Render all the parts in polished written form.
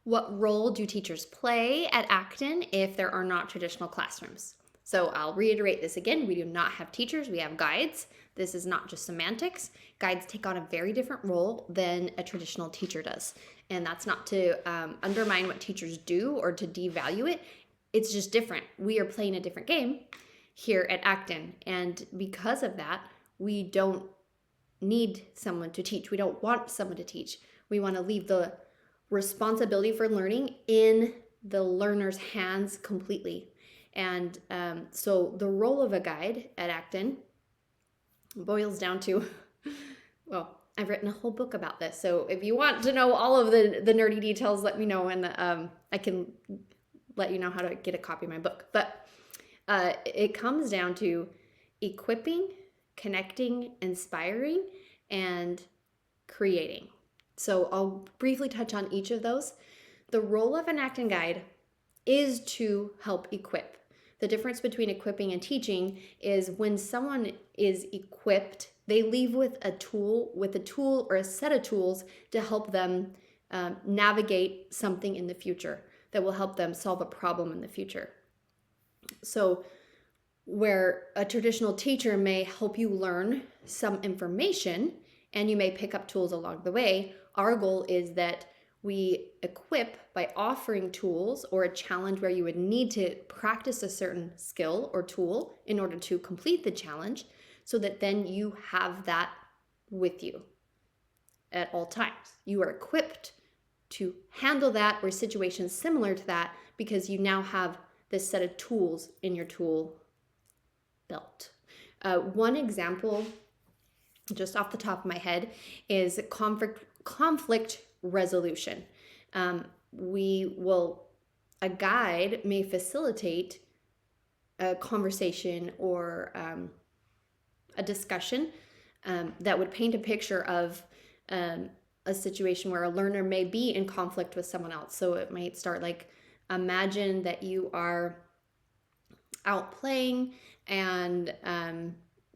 What role do teachers play at Acton if there are not traditional classrooms? So I'll reiterate this again. We do not have teachers, we have guides. This is not just semantics. Guides take on a very different role than a traditional teacher does. And that's not to undermine what teachers do or to devalue it. It's just different. We are playing a different game here at Acton. And because of that, we don't need someone to teach. We don't want someone to teach. We want to leave the responsibility for learning in the learner's hands completely. And so the role of a guide at Acton boils down to, well, I've written a whole book about this. So if you want to know all of the nerdy details, let me know, and I can let you know how to get a copy of my book. But it comes down to equipping, connecting, inspiring, and creating. So I'll briefly touch on each of those. The role of an Acton guide is to help equip. The difference between equipping and teaching is when someone is equipped, they leave with a tool or a set of tools to help them navigate something in the future that will help them solve a problem in the future. So where a traditional teacher may help you learn some information and you may pick up tools along the way, our goal is that we equip by offering tools or a challenge where you would need to practice a certain skill or tool in order to complete the challenge, so that then you have that with you at all times. You are equipped to handle that or situations similar to that because you now have this set of tools in your tool belt. One example, just off the top of my head, is conflict resolution. A guide may facilitate a conversation or a discussion that would paint a picture of a situation where a learner may be in conflict with someone else. So it might start like, imagine that you are out playing and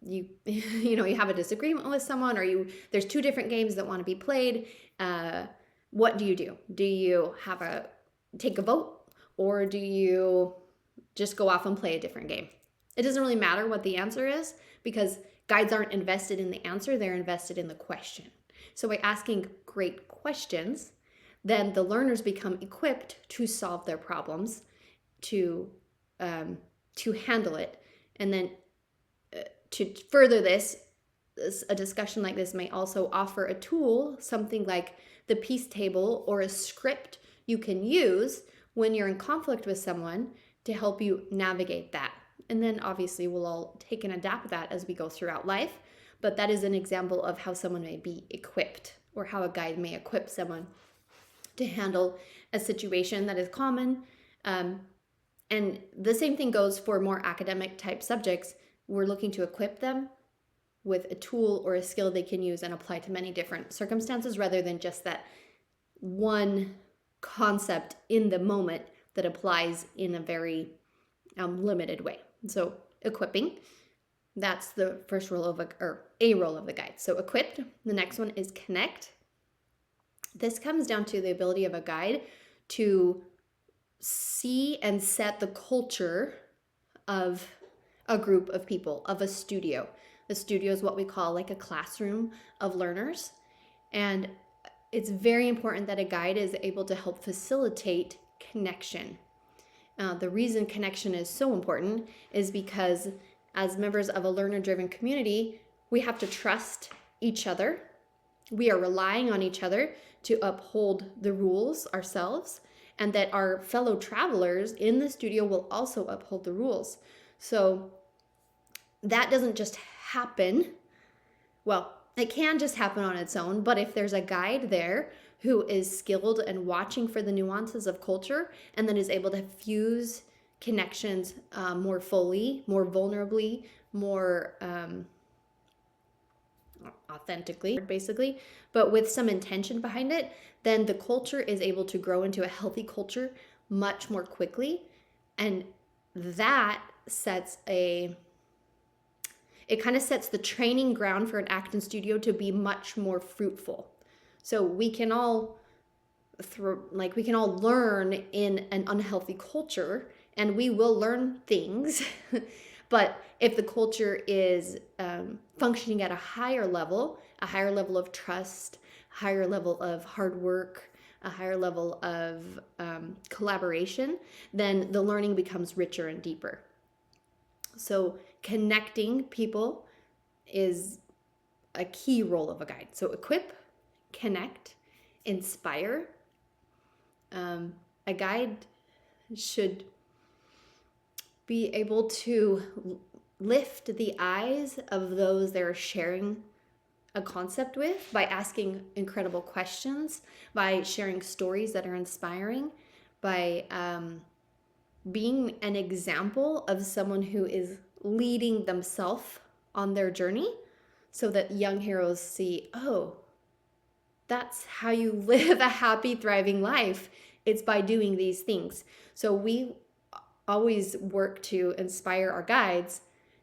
you have a disagreement with someone, or there's two different games that want to be played. What do? Do you take a vote, or do you just go off and play a different game? It doesn't really matter what the answer is, because guides aren't invested in the answer, they're invested in the question. So by asking great questions, then the learners become equipped to solve their problems, to handle it. And then to further this, a discussion like this may also offer a tool, something like the peace table or a script you can use when you're in conflict with someone to help you navigate that. And then obviously we'll all take and adapt that as we go throughout life. But that is an example of how someone may be equipped, or how a guide may equip someone to handle a situation that is common. And the same thing goes for more academic type subjects. We're looking to equip them with a tool or a skill they can use and apply to many different circumstances, rather than just that one concept in the moment that applies in a very limited way. So equipping, that's the first role of a role of the guide. So equipped. The next one is connect. This comes down to the ability of a guide to see and set the culture of a group of people, of a studio. The studio is what we call like a classroom of learners. And it's very important that a guide is able to help facilitate connection. The reason connection is so important is because as members of a learner-driven community, we have to trust each other. We are relying on each other to uphold the rules ourselves, and that our fellow travelers in the studio will also uphold the rules. So that doesn't just happen. Well, it can just happen on its own, but if there's a guide there who is skilled and watching for the nuances of culture, and then is able to fuse connections more fully, more vulnerably, more authentically, basically, but with some intention behind it, then the culture is able to grow into a healthy culture much more quickly. And that it kind of sets the training ground for an Acton studio to be much more fruitful. So we can all like we can all learn in an unhealthy culture, and we will learn things. But if the culture is functioning at a higher level of trust, higher level of hard work, a higher level of collaboration, then the learning becomes richer and deeper. So connecting people is a key role of a guide. So equip, connect, inspire. A guide should be able to lift the eyes of those they're sharing a concept with by asking incredible questions, by sharing stories that are inspiring, by being an example of someone who is leading themselves on their journey, so that young heroes see, oh, that's how you live a happy, thriving life. It's by doing these things. So we always work to inspire our guides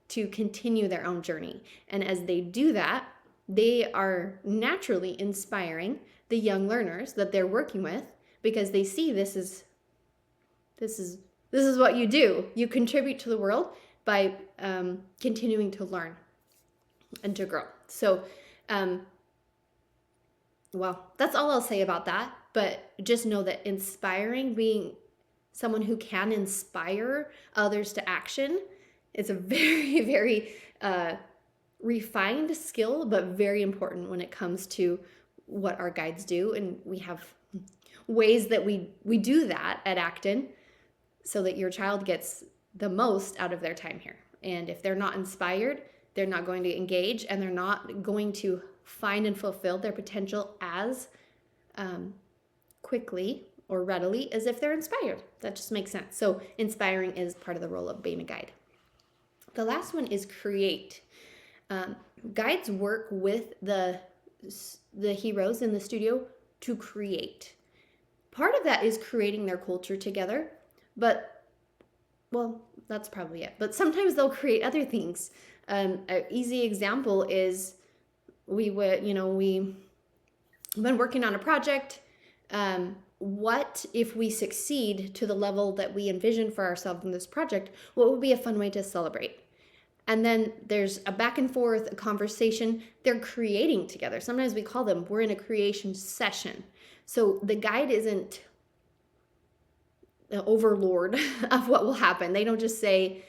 to continue their own journey. And as they do that, they are naturally inspiring the young learners that they're working with, because they see this is what you do. You contribute to the world by continuing to learn and to grow. So, well, that's all I'll say about that. But just know that inspiring, being someone who can inspire others to action, is a very, very refined skill, but very important when it comes to what our guides do. And we have ways that we do that at Acton, so that your child gets the most out of their time here. And if they're not inspired, they're not going to engage, and they're not going to find and fulfill their potential as quickly or readily as if they're inspired. That just makes sense. So inspiring is part of the role of being a guide. The last one is create. Guides work with the heroes in the studio to create. Part of that is creating their culture together, but, well, that's probably it. But sometimes they'll create other things. An easy example is we've been working on a project. What if we succeed to the level that we envision for ourselves in this project? What would be a fun way to celebrate? And then there's a back and forth, a conversation. They're creating together. Sometimes we call them, we're in a creation session. So the guide isn't the overlord of what will happen. They don't just say,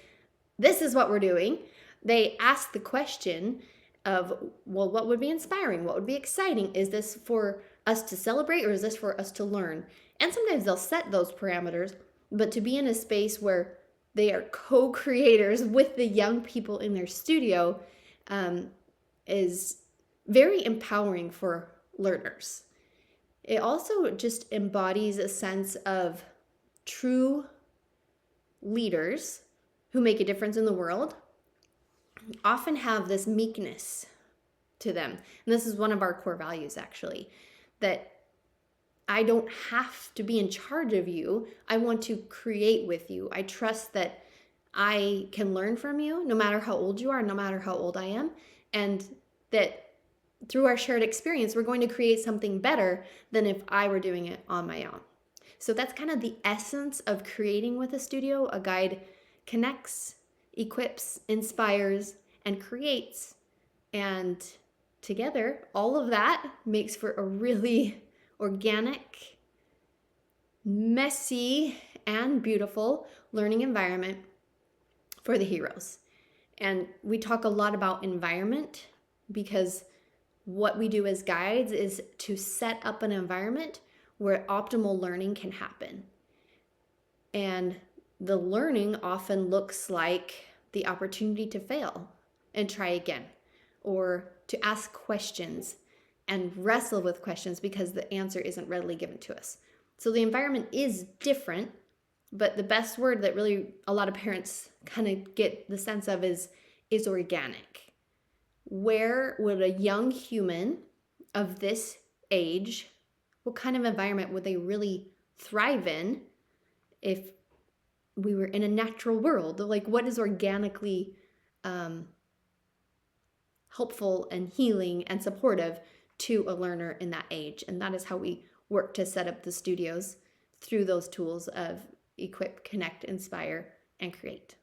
this is what we're doing. They ask the question of, well, what would be inspiring? What would be exciting? Is this for us to celebrate, or is this for us to learn? And sometimes they'll set those parameters, but to be in a space where they are co-creators with the young people in their studio is very empowering for learners. It also just embodies a sense of true leaders who make a difference in the world often have this meekness to them. And this is one of our core values, actually, that I don't have to be in charge of you. I want to create with you. I trust that I can learn from you, no matter how old you are, no matter how old I am, and that through our shared experience, we're going to create something better than if I were doing it on my own. So that's kind of the essence of creating with a studio. A guide connects, equips, inspires, and creates. And together, all of that makes for a really organic, messy, and beautiful learning environment for the heroes. And we talk a lot about environment because what we do as guides is to set up an environment where optimal learning can happen. And the learning often looks like the opportunity to fail and try again, or to ask questions and wrestle with questions because the answer isn't readily given to us. So the environment is different, but the best word that really a lot of parents kind of get the sense of is organic. Where would a young human of this age, what kind of environment would they really thrive in if we were in a natural world? Like, what is organically helpful and healing and supportive to a learner in that age? And that is how we work to set up the studios through those tools of equip, connect, inspire, and create.